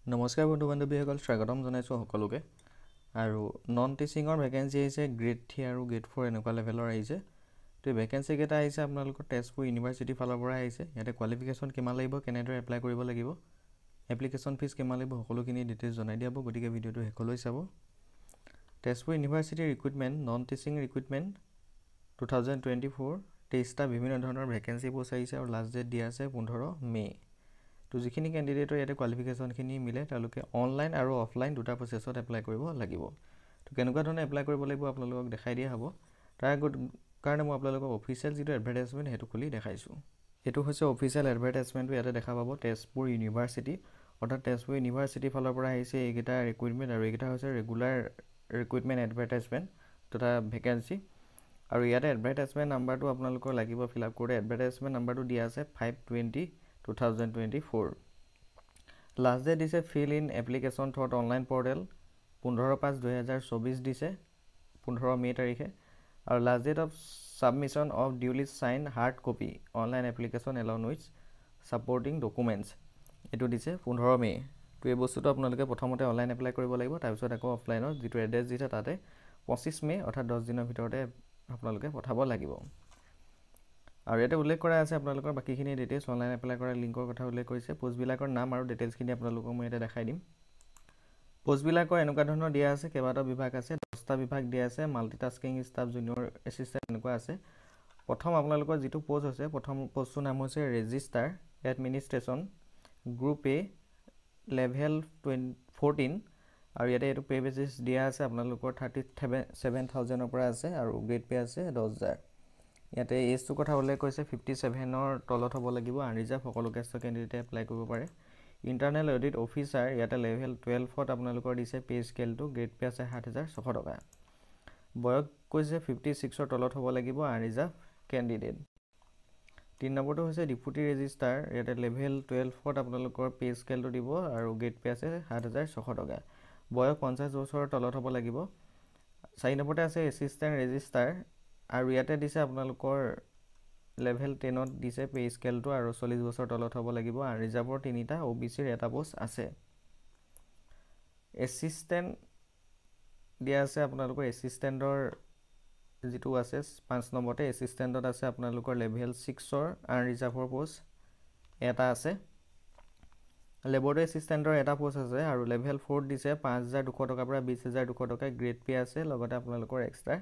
নমস্কাৰ বন্ধু বান্ধৱীসকল, স্বাগতম জনাইছোঁ সকলোকে। আৰু নন টিচিঙৰ ভেকেঞ্চি আহিছে গ্ৰেড 3 আৰু গ্ৰেড 4 এনেকুৱা লেভেলৰ আহিছে। তো ভেকেঞ্চিকেইটা আহিছে আপোনালোকৰ তেজপুৰ ইউনিভাৰ্চিটিৰ ফালৰ পৰা আহিছে। ইয়াতে কোৱালিফিকেশ্যন কিমান লাগিব, কেনেদৰে এপ্লাই কৰিব লাগিব, এপ্লিকেশ্যন ফিজ কিমান লাগিব, সকলোখিনি ডিটেইলছ জনাই দিয়া হ'ব। গতিকে ভিডিঅ'টো শেষলৈ চাব। তেজপুৰ ইউনিভাৰ্চিটিৰ ৰিক্ৰুইটমেণ্ট, নন টিচিং ৰিক্ৰুইটমেণ্ট 2024 23টা বিভিন্ন ধৰণৰ ভেকেঞ্চি পোষ্ট আহিছে আৰু লাষ্ট ডেট দিয়া আছে 15 মে'। তো যিখিনি কেণ্ডিডেটৰ ইয়াতে কোৱালিফিকেশ্যনখিনি মিলে তেওঁলোকে অনলাইন আৰু অফলাইন দুটা প্ৰচেছত এপ্লাই কৰিব লাগিব। তো কেনেকুৱা ধৰণে এপ্লাই কৰিব লাগিব আপোনালোকক দেখাই দিয়া হ'ব। তাৰ কাৰণে মই আপোনালোকক অফিচিয়েল যিটো এডভাৰটাইজমেণ্ট সেইটো খুলি দেখাইছোঁ। এইটো হৈছে অফিচিয়েল এডভাৰটাইজমেণ্টটো, ইয়াতে দেখা পাব তেজপুৰ ইউনিভাৰ্চিটি, অৰ্থাৎ তেজপুৰ ইউনিভাৰ্চিটিৰ ফালৰ পৰা আহিছে এইকেইটা ৰিক্ৰুইটমেণ্ট। আৰু এইকেইটা হৈছে ৰেগুলাৰ ৰিক্ৰুইটমেণ্ট এডভাৰটাইজমেণ্ট তথা ভেকেঞ্চি। আৰু ইয়াতে এডভাৰটাইজমেণ্ট নাম্বাৰটো আপোনালোকৰ লাগিব ফিল আপ কৰোঁতে। এডভাৰটাইজমেণ্ট নাম্বাৰটো দিয়া আছে 5/20/2024। লাষ্ট ডেট দিছে fill in application through online portal 15/5/2024 দিছে 15 মে' তাৰিখে। আৰু last date of submission of duly sign hard copy online application along with supporting documents এইটো দিছে 15 মে'। তো এই বস্তুটো আপোনালোকে প্ৰথমতে অনলাইন এপ্লাই কৰিব লাগিব, তাৰপিছত আকৌ অফলাইনৰ যিটো এড্ৰেছ দিছে তাতে 25 মে' অৰ্থাৎ 10 দিনৰ ভিতৰতে আপোনালোকে পঠাব লাগিব। আৰু ইয়াতে উল্লেখ কৰা আছে আপোনালোকৰ বাকীখিনি ডিটেইলছ, অনলাইন এপ্লাই কৰা লিংকৰ কথা উল্লেখ কৰিছে। পোষ্টবিলাকৰ নাম আৰু ডিটেইলছখিনি আপোনালোকক মই ইয়াতে দেখাই দিম। পোষ্টবিলাকৰ এনেকুৱা ধৰণৰ দিয়া আছে, কেইবাটাও বিভাগ আছে, 10টা বিভাগ দিয়া আছে। মাল্টিটাস্কিং ষ্টাফ, জুনিয়ৰ এছিষ্টেণ্ট এনেকুৱা আছে। প্ৰথম আপোনালোকৰ যিটো পোষ্ট হৈছে, প্ৰথম পোষ্টটোৰ নাম হৈছে ৰেজিষ্টাৰ এডমিনিষ্ট্ৰেশ্যন গ্ৰুপ এ লেভেল 14। আৰু ইয়াতে এইটো পে' বেচিছ দিয়া আছে আপোনালোকৰ 37,000ৰ পৰা আছে আৰু গ্ৰেড পে' আছে 10,000। ইয়াতে এজটোৰ কথা উল্লেখ কৰিছে, 57ৰ তলত হ'ব লাগিব। আনৰিজাৰ্ভ সকলো কাষ্ট কেণ্ডিডেটে এপ্লাই কৰিব পাৰে। ইণ্টাৰনেল অডিট অফিচাৰ ইয়াতে লেভেল 12ত আপোনালোকৰ দিছে পে' স্কেলটো, গ্ৰেড পে' আছে 7,600 টকা। বয়স কৈছে 56ৰ তলত হ'ব লাগিব আনৰিজাৰ্ভ কেণ্ডিডেট। 3 নম্বৰটো হৈছে ডেপুটি ৰেজিষ্টাৰ, ইয়াতে লেভেল 12ত আপোনালোকৰ পে' স্কেলটো দিব আৰু গ্ৰেড পে' আছে 7,600 টকা। বয়স 50 বছৰৰ তলত হ'ব লাগিব। 4 নম্বৰতে আছে এছিষ্টেণ্ট ৰেজিষ্টাৰ, আৰু ইয়াতে দিছে আপোনালোকৰ লেভেল 10ত দিছে পে' স্কেলটো আৰু 40 বছৰ তলত হ'ব লাগিব। আনৰিজাৰ্ভৰ 3টা, OBCৰ এটা পোষ্ট আছে। এছিষ্টেণ্ট দিয়া আছে আপোনালোকৰ, এছিষ্টেণ্টৰ যিটো আছে 5 নম্বৰতে এছিষ্টেণ্টত আছে আপোনালোকৰ লেভেল 6ৰ আনৰিজাৰ্ভৰ পোষ্ট এটা আছে। লেবৰেটৰী এছিষ্টেণ্টৰ এটা পোষ্ট আছে আৰু লেভেল 4ত দিছে 5,200 টকাৰ পৰা 20,200 টকা গ্ৰেড পে' আছে। লগতে আপোনালোকৰ এক্সট্ৰা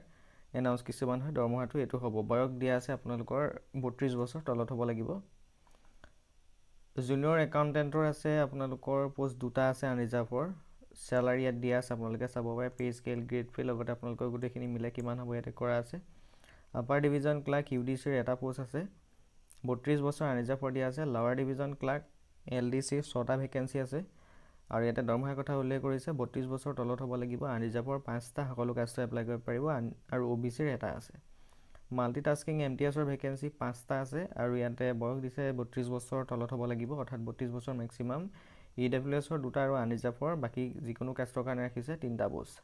এনাউন্স কিছুমান হয়, দৰমহাটো এইটো হ'ব। বয়স দিয়া আছে আপোনালোকৰ 32 বছৰ তলত হ'ব লাগিব। জুনিয়ৰ একাউণ্টেণ্টৰ আছে আপোনালোকৰ পোষ্ট দুটা আছে আনৰিজাৰ্ভৰ। চেলাৰী ইয়াত দিয়া আছে, আপোনালোকে চাব পাৰে পে' স্কেল, গ্ৰেড পে', লগতে আপোনালোকৰ গোটেইখিনি মিলাই কিমান হ'ব ইয়াতে কৰা আছে। আপাৰ ডিভিজন ক্লাৰ্ক UDCৰ এটা পোষ্ট আছে, 32 বছৰ আনৰিজাৰ্ভৰ দিয়া আছে। লাৱাৰ ডিভিজন ক্লাৰ্ক LDCৰ 6টা ভেকেঞ্চি আছে। আৰু ইয়াতে দৰমহাৰ কথা উল্লেখ কৰিছে, 32 বছৰ তলত হ'ব লাগিব। আনৰিজাৰ্ভৰ 5টা, সকলো কাষ্টে এপ্লাই কৰিব পাৰিব আৰু OBCৰ এটা আছে। মাল্টিটাস্কিং MTSৰ ভেকেঞ্চি 5টা আছে আৰু ইয়াতে বয়স দিছে 32 বছৰ তলত হ'ব লাগিব, অৰ্থাৎ 32 বছৰ মেক্সিমাম। EWSৰ 2টা আৰু আনৰিজাৰ্ভৰ বাকী যিকোনো কাষ্টৰ কাৰণে ৰাখিছে 3টা পোষ্ট।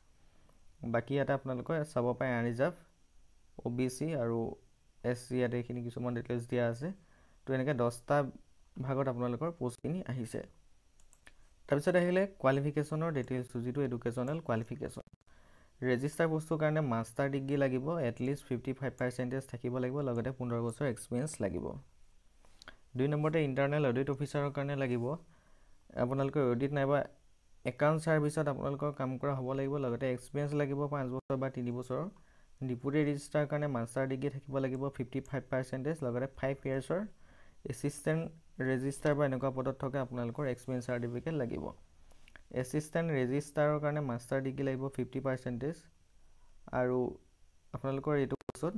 বাকী ইয়াতে আপোনালোকে চাব পাৰে আনৰিজাৰ্ভ, OBC আৰু SC, ইয়াতে এইখিনি কিছুমান ডিটেইলছ দিয়া আছে। তো এনেকৈ 10টা ভাগত আপোনালোকৰ পোষ্টখিনি আহিছে। তাৰপিছত আহিলে কোৱালিফিকেশ্যনৰ ডিটেইলছটো, যিটো এডুকেশ্যনেল কোৱালিফিকেশ্যন। ৰেজিষ্টাৰ পোষ্টটোৰ কাৰণে মাষ্টাৰ ডিগ্ৰী লাগিব, এটলিষ্ট 55% থাকিব লাগিব, লগতে 15 বছৰ এক্সপিৰিয়েঞ্চ লাগিব। 2 নম্বৰতে ইণ্টাৰনেল অডিট অফিচাৰৰ কাৰণে লাগিব, আপোনালোকৰ অডিট নাইবা একাউণ্ট ছাৰ্ভিচত আপোনালোকৰ কাম কৰা হ'ব লাগিব, লগতে এক্সপিৰিয়েঞ্চ লাগিব 5 বছৰ বা 3 বছৰৰ। ডেপুটি ৰেজিষ্টাৰৰ কাৰণে মাষ্টাৰ ডিগ্ৰী থাকিব লাগিব 55%, লগতে 5 ইয়াৰ্ছৰ। এছিষ্টেণ্ট ৰেজিষ্টাৰ বা এনেকুৱা পদত থকা আপোনালোকৰ এক্সপিৰিয়েঞ্চ চাৰ্টিফিকেট লাগিব। এছিষ্টেণ্ট ৰেজিষ্টাৰৰ কাৰণে মাষ্টাৰ ডিগ্ৰী লাগিব 50%, আৰু আপোনালোকৰ এইটো বস্তুত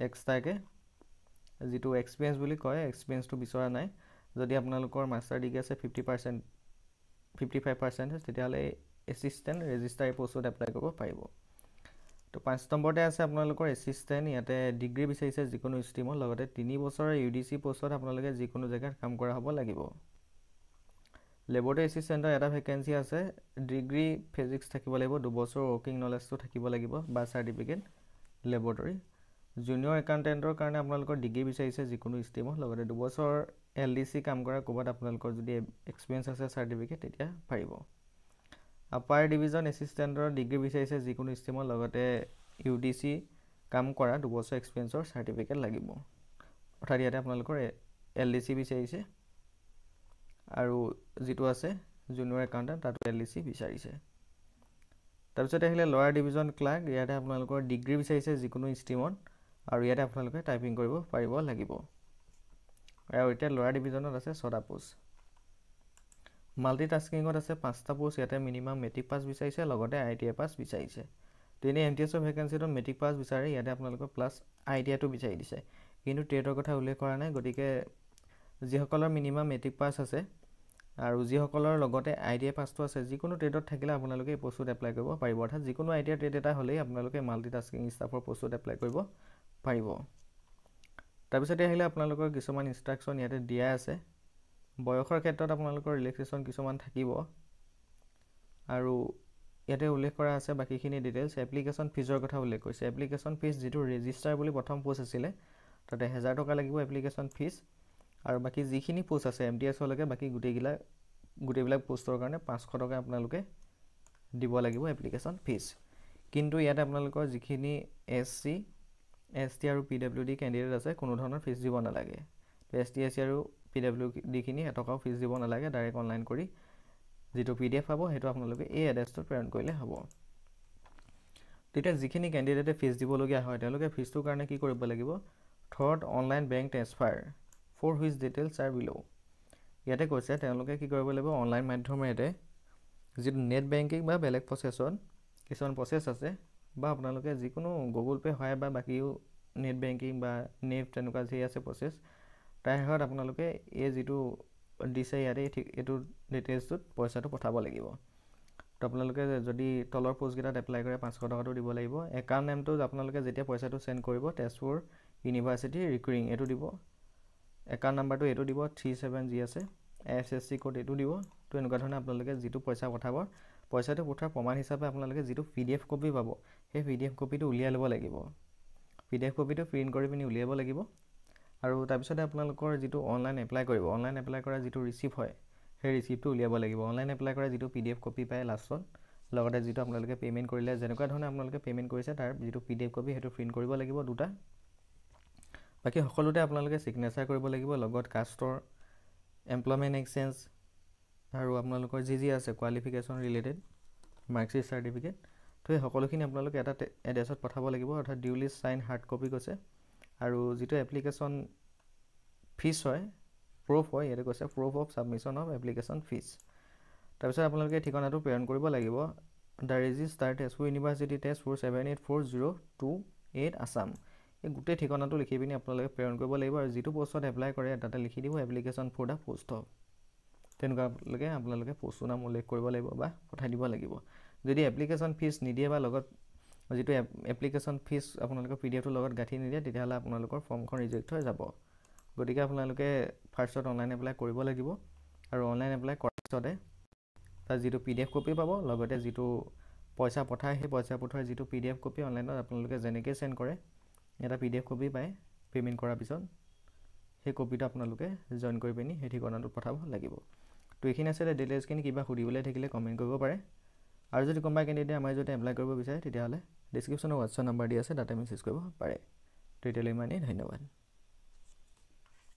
এক্সট্ৰাকৈ যিটো এক্সপিৰিয়েঞ্চ বুলি কয়, এক্সপিৰিয়েঞ্চটো বিচৰা নাই। যদি আপোনালোকৰ মাষ্টাৰ ডিগ্ৰী আছে 55%, তেতিয়াহ'লে এছিষ্টেণ্ট ৰেজিষ্টাৰ পোষ্টত এপ্লাই কৰিব পাৰিব। তো 5 নম্বৰতে আছে আপোনালোকৰ এছিষ্টেণ্ট, ইয়াতে ডিগ্ৰী বিচাৰিছে যিকোনো ষ্ট্ৰীমত, লগতে 3 বছৰৰ UDC পোষ্টত আপোনালোকে যিকোনো জেগাত কাম কৰা হ'ব লাগিব। লেবৰেটৰী এছিষ্টেণ্টৰ এটা ভেকেঞ্চি আছে, ডিগ্ৰী ফিজিক্স থাকিব লাগিব, 2 বছৰ ৱৰ্কিং নলেজটো থাকিব লাগিব বা চাৰ্টিফিকেট লেবৰেটৰী। জুনিয়ৰ একাউণ্টেণ্টৰ কাৰণে আপোনালোকৰ ডিগ্ৰী বিচাৰিছে যিকোনো ষ্ট্ৰীমত, লগতে 2 বছৰ LDC কাম কৰা ক'ৰবাত আপোনালোকৰ যদি এক্সপিৰিয়েঞ্চ আছে চাৰ্টিফিকেট তেতিয়া পাৰিব। আপাৰ ডিভিজন এছিষ্টেণ্টৰ ডিগ্ৰী বিচাৰিছে যিকোনো ষ্ট্ৰীমৰ, লগতে UDC কাম কৰা 2 বছৰ এক্সপিৰিয়েঞ্চৰ চাৰ্টিফিকেট লাগিব। অৰ্থাৎ ইয়াতে আপোনালোকৰ LDC বিচাৰিছে আৰু যিটো আছে জুনিয়ৰ একাউণ্টেণ্ট তাতো LDC বিচাৰিছে। তাৰপিছত আহিলে লৱাৰ ডিভিজন ক্লাৰ্ক, ইয়াতে আপোনালোকৰ ডিগ্ৰী বিচাৰিছে যিকোনো ষ্ট্ৰীমত আৰু ইয়াতে আপোনালোকে টাইপিং কৰিব পাৰিব লাগিব। আৰু এতিয়া লৱাৰ ডিভিজনত আছে 6টা পোষ্ট। মাল্টিটাস্কিঙত আছে 5টা পোষ্ট, ইয়াতে মিনিমাম মেট্ৰিক পাছ বিচাৰিছে, লগতে ITI পাছ বিচাৰিছে। তেনে MTSৰ ভেকেঞ্চিটো মেট্ৰিক পাছ বিচাৰে, ইয়াতে আপোনালোকৰ প্লাছ ITIটো বিচাৰি দিছে, কিন্তু টেটৰ কথা উল্লেখ কৰা নাই। গতিকে যিসকলৰ মিনিমাম মেট্ৰিক পাছ আছে আৰু যিসকলৰ লগতে ITI পাছটো আছে, যিকোনো টেটত থাকিলে আপোনালোকে এই পোষ্টত এপ্লাই কৰিব পাৰিব। অৰ্থাৎ যিকোনো ITI টেট এটা হ'লেই আপোনালোকে মাল্টিটাস্কিং ষ্টাফৰ পোষ্টত এপ্লাই কৰিব পাৰিব। তাৰপিছতে আহিলে আপোনালোকৰ কিছুমান ইনষ্ট্ৰাকশ্যন ইয়াতে দিয়া আছে। বয়সৰ ক্ষেত্ৰত আপোনালোকৰ ৰিলেক্সেশ্যন কিছুমান থাকিব আৰু ইয়াতে উল্লেখ কৰা আছে বাকীখিনি ডিটেইলছ। এপ্লিকেশ্যন ফিজৰ কথা উল্লেখ কৰিছে। এপ্লিকেশ্যন ফিজ যিটো ৰেজিষ্টাৰ বুলি প্ৰথম পোষ্ট আছিলে তাতে 1000 টকা লাগিব এপ্লিকেশ্যন ফিজ, আৰু বাকী যিখিনি পোষ্ট আছে MTSলৈকে বাকী গোটেইবিলাক পোষ্টৰ কাৰণে 500 টকা আপোনালোকে দিব লাগিব এপ্লিকেশ্যন ফিজ। কিন্তু ইয়াতে আপোনালোকৰ যিখিনি SC, ST আৰু PWD কেণ্ডিডেট আছে কোনো ধৰণৰ ফিজ দিব নালাগে। ST, SC আৰু PWDখিনি এটকাও ফিজ দিব নালাগে, ডাইৰেক্ট অনলাইন কৰি যিটো PDF পাব সেইটো আপোনালোকে এই এড্ৰেছটোত প্ৰেৰণ কৰিলে হ'ব। তেতিয়া যিখিনি কেণ্ডিডেটে ফিজ দিবলগীয়া হয় তেওঁলোকে ফিজটোৰ কাৰণে কি কৰিব লাগিব, through online bank transfer for which details are below'. ইয়াতে কৈছে তেওঁলোকে কি কৰিব লাগিব, অনলাইন মাধ্যমেৰে যিটো নেট বেংকিং বা বেলেগ প্ৰচেছত কিছুমান প্ৰচেছ আছে, বা আপোনালোকে যিকোনো গুগল পে' হয় বা বাকীও নেট বেংকিং বা নেফ্ট তেনেকুৱা যি আছে প্ৰচেছ, তাৰ শেষত আপোনালোকে এই যিটো দিছে ইয়াতে এইটো ডিটেইলছটোত পইচাটো পঠাব লাগিব। তো আপোনালোকে যদি তলৰ পোষ্টকেইটাত এপ্লাই কৰে 500 টকাটো দিব লাগিব। একাউণ্ট নেমটো আপোনালোকে যেতিয়া পইচাটো চেণ্ড কৰিব তেজপুৰ ইউনিভাৰ্চিটি ৰিকুৰিং এইটো দিব, একাউণ্ট নাম্বাৰটো এইটো দিব, 37 যি আছে, IFSC কোড এইটো দিব। তো এনেকুৱা ধৰণে আপোনালোকে যিটো পইচা পঠাব, পইচাটো পঠোৱাৰ প্ৰমাণ হিচাপে আপোনালোকে যিটো PDF কপি পাব সেই PDF কপিটো উলিয়াই ল'ব লাগিব। PDF কপিটো প্ৰিণ্ট কৰি পিনি উলিয়াব লাগিব। আৰু তাৰপিছতে আপোনালোকৰ যিটো অনলাইন এপ্লাই কৰিব, অনলাইন এপ্লাই কৰা যিটো ৰিচিপ্ট হয় সেই ৰিচিপ্টটো উলিয়াব লাগিব। অনলাইন এপ্লাই কৰা যিটো PDF কপি পায় লাষ্টত, লগতে যিটো আপোনালোকে পে'মেণ্ট কৰিলে যেনেকুৱা ধৰণে আপোনালোকে পে'মেণ্ট কৰিছে তাৰ যিটো PDF কপি সেইটো প্ৰিণ্ট কৰিব লাগিব 2টা। বাকী সকলোতে আপোনালোকে ছিগনেচাৰ কৰিব লাগিব, লগত কাষ্টৰ এমপ্লয়মেণ্ট এক্সচেঞ্জ আৰু আপোনালোকৰ যি আছে কোৱালিফিকেশ্যন ৰিলেটেড মাৰ্কশ্বিট চাৰ্টিফিকেট, তো এই সকলোখিনি আপোনালোকে এটা এড্ৰেছত পঠাব লাগিব। অৰ্থাৎ ডিউলি চাইন হাৰ্ড কপি কৈছে, আৰু যিটো এপ্লিকেশ্যন ফিজ হয় প্ৰুফ হয়, ইয়াতে কৈছে proof of submission of application fees. তাৰপিছত আপোনালোকে ঠিকনাটো প্ৰেৰণ কৰিব লাগিব, the register Tezpur university Tezpur 784028 Assam. এই গোটেই ঠিকনাটো লিখি পিনি আপোনালোকে প্ৰেৰণ কৰিব লাগিব, আৰু যিটো পোষ্টত এপ্লাই কৰে তাতে লিখি দিব application for the post of. তেনেকুৱালৈকে আপোনালোকে পোষ্টৰ নাম উল্লেখ কৰিব লাগিব বা পঠাই দিব লাগিব। যদি এপ্লিকেশ্যন ফিজ নিদিয়ে বা লগত যিটো এপ্লিকেশ্যন ফিজ আপোনালোকৰ PDFটোৰ লগত গাঁঠি নিদিয়ে তেতিয়াহ'লে আপোনালোকৰ ফৰ্মখন ৰিজেক্ট হৈ যাব। গতিকে আপোনালোকে ফাৰ্ষ্টত অনলাইন এপ্লাই কৰিব লাগিব, আৰু অনলাইন এপ্লাই কৰাৰ পিছতে তাৰ যিটো PDF কপি পাব, লগতে যিটো পইচা পঠায় সেই পইচা পঠোৱাৰ যিটো PDF কপি অনলাইনত আপোনালোকে যেনেকৈ চেণ্ড কৰে এটা PDF কপি পায় পে'মেণ্ট কৰাৰ পিছত, সেই কপিটো আপোনালোকে জইন কৰি পিনি সেই ঠিকনাটোত পঠাব লাগিব। তো এইখিনি আছিলে ডিটেইলছখিনি। কিবা সুধিবলৈ থাকিলে কমেণ্ট কৰিব পাৰে, আৰু যদি কোনোবা কেণ্ডিডেটে আমাৰ যদি এপ্লাই কৰিব বিচাৰে তেতিয়াহ'লে ডিছক্ৰিপশ্যনৰ হোৱাটছআপ নাম্বাৰ দি আছে তাতে মেছেজ কৰিব পাৰে। তো এতিয়ালৈ ইমানেই, ধন্যবাদ।